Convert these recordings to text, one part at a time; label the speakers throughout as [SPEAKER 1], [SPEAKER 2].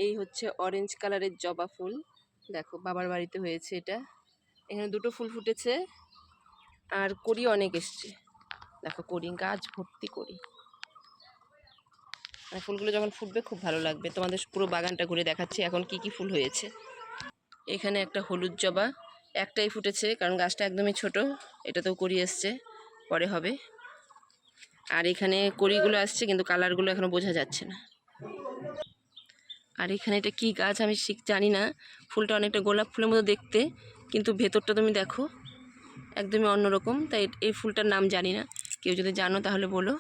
[SPEAKER 1] এই হচ্ছে অরেঞ্জ কালারের জবা ফুল, দেখো বাবার বাড়িতে হয়েছে এটা। এখানে দুটো ফুল ফুটেছে আর কড়ি অনেক এসছে, দেখো কড়ি গাছ ভর্তি কড়ি। আর ফুলগুলো যখন ফুটবে খুব ভালো লাগবে। তোমাদের পুরো বাগানটা ঘুরে দেখাচ্ছি এখন কি কি ফুল হয়েছে। এখানে একটা হলুদ জবা, একটাই ফুটেছে কারণ গাছটা একদমই ছোট, এটাতেও কড়ি এসছে, পরে হবে। আর এখানে কড়িগুলো আসছে কিন্তু কালারগুলো এখনো বোঝা যাচ্ছে না। আর এখানে এটা কি গাছ আমি ঠিক জানি না, ফুলটা অনেকটা গোলাপ ফুলের মতো দেখতে, কিন্তু ভেতরটা তুমি দেখো একদমই অন্যরকম। তাই এই ফুলটার নাম জানি না, কেউ যদি জানো তাহলে বলো।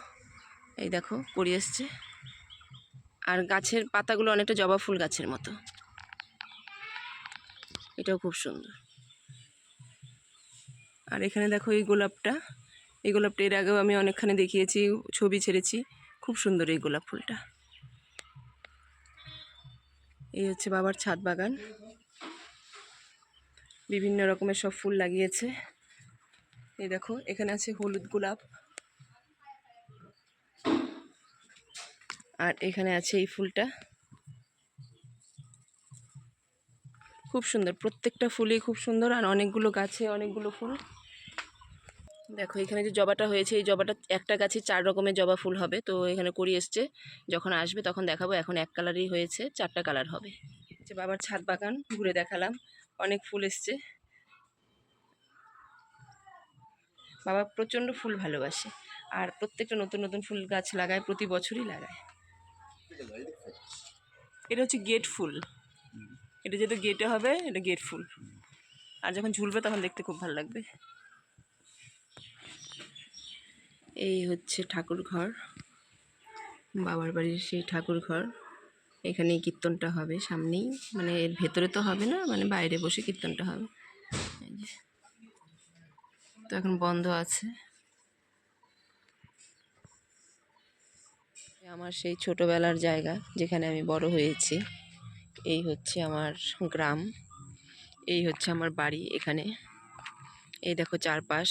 [SPEAKER 1] এই দেখো কড়ি এসছে, আর গাছের পাতাগুলো অনেকটা জবা ফুল গাছের মতো, এটাও খুব সুন্দর। আর এখানে দেখো এই গোলাপটা, এই গোলাপটা এর আগেও আমি অনেকখানি দেখিয়েছি, ছবি ছেড়েছি, খুব সুন্দর এই গোলাপ ফুলটা। এই হচ্ছে বাবার ছাদ বাগান, বিভিন্ন রকমের সব ফুল লাগিয়েছে। এই দেখো এখানে আছে হলুদ গোলাপ, আর এখানে আছে এই ফুলটা, খুব সুন্দর, প্রত্যেকটা ফুলই খুব সুন্দর। আর অনেকগুলো গাছে অনেকগুলো ফুল। দেখো এখানে যে জবাটা হয়েছে, এই জবাটা একটা গাছে 4 রকমের জবা ফুল হবে। তো এখানে কড়ি এসছে, যখন আসবে তখন দেখাবো। এখন এক কালারই হয়েছে, 4টা কালার হবে। যে বাবার ছাদ বাগান ঘুরে দেখালাম, অনেক ফুল এসছে। বাবা প্রচণ্ড ফুল ভালোবাসে, আর প্রত্যেকটা নতুন নতুন ফুল গাছ লাগায়, প্রতি বছরই লাগায়। এটা হচ্ছে গেট ফুল, এটা যেহেতু গেটে হবে এটা গেট ফুল, আর যখন ঝুলবে তখন দেখতে খুব ভালো লাগবে। এই হচ্ছে ঠাকুর ঘর, বাবার বাড়ির সেই ঠাকুর ঘর। এখানেই কীর্তনটা হবে সামনেই, মানে এর ভেতরে তো হবে না, মানে বাইরে বসে কীর্তনটা হবে। তো এখন বন্ধ আছে। আমার সেই ছোটবেলার জায়গা যেখানে আমি বড় হয়েছি। এই হচ্ছে আমার গ্রাম, এই হচ্ছে আমার বাড়ি এখানে। এই দেখো চারপাশ,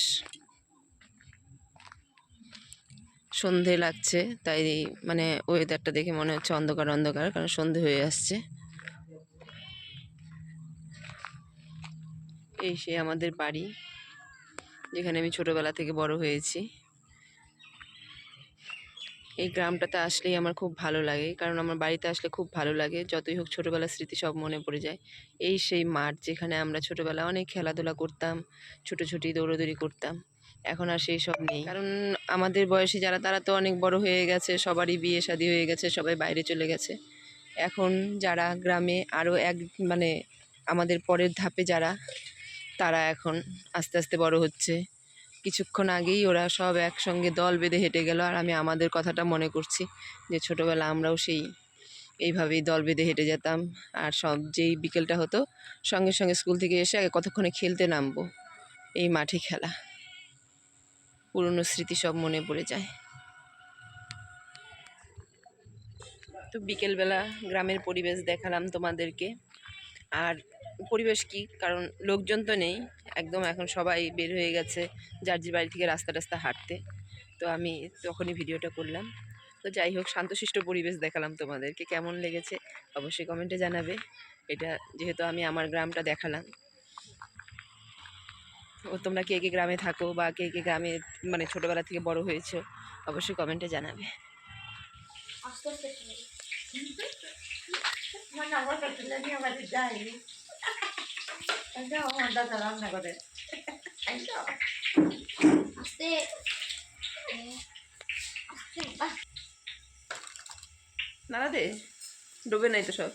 [SPEAKER 1] সন্ধে লাগছে তাই মানে ওয়েদারটা দেখে মনে হচ্ছে অন্ধকার অন্ধকার, কারণ সন্ধে হয়ে আসছে। এই সে আমাদের বাড়ি যেখানে আমি ছোটবেলা থেকে বড় হয়েছি। এই গ্রামটাতে আসলেই আমার খুব ভালো লাগে, কারণ আমার বাড়িতে আসলে খুব ভালো লাগে, যতই হোক ছোটবেলার স্মৃতি সব মনে পড়ে যায়। এই সেই মাঠ যেখানে আমরা ছোটবেলায় অনেক খেলাধুলা করতাম, ছুটোছুটি দৌড়োদৌড়ি করতাম। এখন আর সেই সব নেই, কারণ আমাদের বয়সী যারা তারা তো অনেক বড় হয়ে গেছে, সবারই বিয়ে শাদী হয়ে গেছে, সবাই বাইরে চলে গেছে। এখন যারা গ্রামে আরও মানে আমাদের পরের ধাপে যারা, তারা এখন আস্তে আস্তে বড় হচ্ছে। কিছুক্ষণ আগেই ওরা সব একসঙ্গে দল বেঁধে হেঁটে গেল, আর আমি আমাদের কথাটা মনে করছি যে ছোটোবেলা আমরাও এইভাবেই দল বেঁধে হেঁটে যেতাম। আর সব যেই বিকেলটা হতো সঙ্গে সঙ্গে স্কুল থেকে এসে আগে কতক্ষণে খেলতে নামবো, এই মাঠে খেলা, পুরনো স্মৃতি সব মনে পড়ে যায়। তো বিকেলবেলা গ্রামের পরিবেশ দেখালাম তোমাদেরকে। আর পরিবেশ কি, কারণ লোকজন তো নেই একদম, এখন সবাই বের হয়ে গেছে যার যে বাড়ি থেকে রাস্তা রাস্তা হাঁটতে। তো আমি তখনই ভিডিওটা করলাম। তো যাই হোক, শান্তশিষ্ট পরিবেশ দেখালাম তোমাদেরকে, কেমন লেগেছে অবশ্যই কমেন্টে জানাবে। এটা যেহেতু আমি আমার গ্রামটা দেখালাম, ও তোমরা কে কে গ্রামে থাকো বা কে কে গ্রামে মানে ছোটোবেলা থেকে বড় হয়েছো অবশ্যই কমেন্টে জানাবে। না দে, ডোবে নাই তো সব,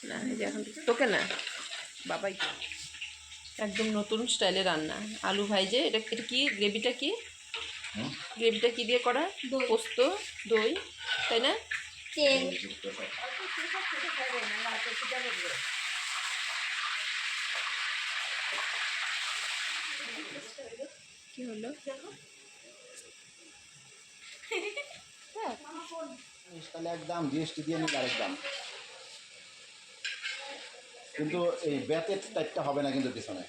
[SPEAKER 1] না এই যে এখন তোকে না বাবাই। একদম নতুন স্টাইলে রান্না, আলু ভাইজে। এটা এটা কি গ্রেভিটা, কি গ্রেভিটা কি দিয়ে করা? পোস্ত, দই, তাই না? কি হলো?
[SPEAKER 2] তাহলে একদম জিএসটি দিয়ে নিলে আরেক দাম, কিন্তু এই ব্যাতের টাইপটা হবে না কিন্তু পিছনে।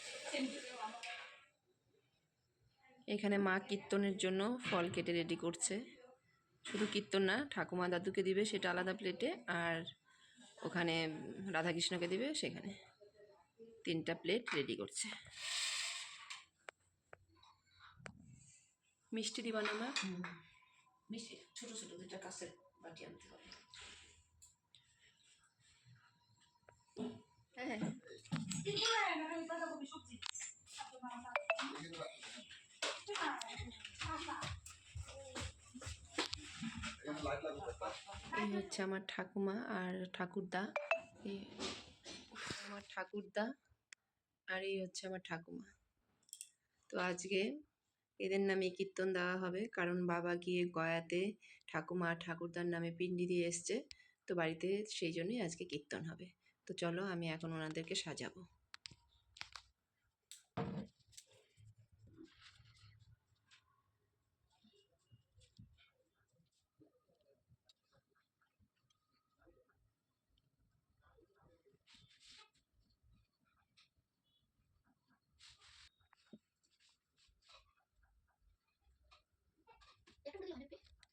[SPEAKER 1] এখানে মা কীর্তনের জন্য ফল কেটে রেডি করছে, শুধু কীর্তন না, ঠাকুমা দাদুকে দিবে সেটা আলাদা প্লেটে, আর ওখানে রাধাকৃষ্ণকে দিবে সেখানে। 3টা প্লেট রেডি করছে। মিষ্টি দিবা না মা?
[SPEAKER 3] মিষ্টি ছোট ছোট 2টা কাঁচের বাটি আনতে হবে।
[SPEAKER 1] হ্যাঁ, এই হচ্ছে আমার ঠাকুমা আর ঠাকুরদা। এই আমার ঠাকুরদা আর এই হচ্ছে আমার ঠাকুমা। তো আজকে এদের নামে কীর্তন দেওয়া হবে, কারণ বাবা গিয়ে গয়াতে ঠাকুমা আর ঠাকুরদার নামে পিণ্ডি দিয়ে এসছে, তো বাড়িতে সেই জন্যই আজকে কীর্তন হবে। তো চলো আমি এখন ওনাদেরকে সাজাবো।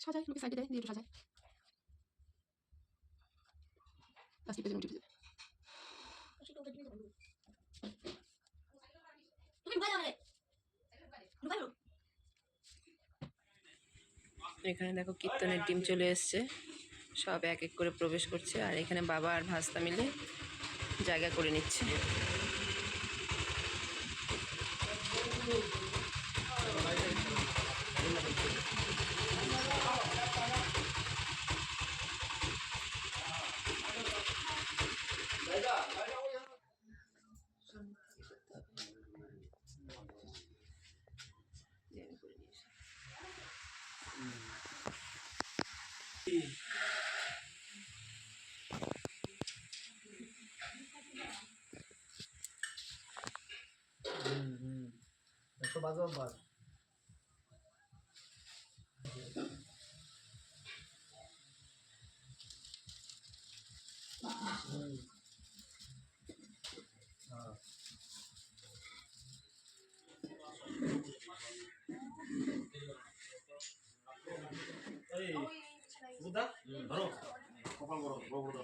[SPEAKER 1] সাজাই, লোকে সাইডে দেয়, দিয়ে একটু সাজায়। প্লাস্টিক পেছনে উঠে যাবে। এখানে দেখো কীর্তনের টিম চলে এসছে, সব এক এক করে প্রবেশ করছে, আর এখানে বাবা আর ভাস্তা মিলে জায়গা করে নিচ্ছে।
[SPEAKER 2] ধরো কপাল বড় বড় বড়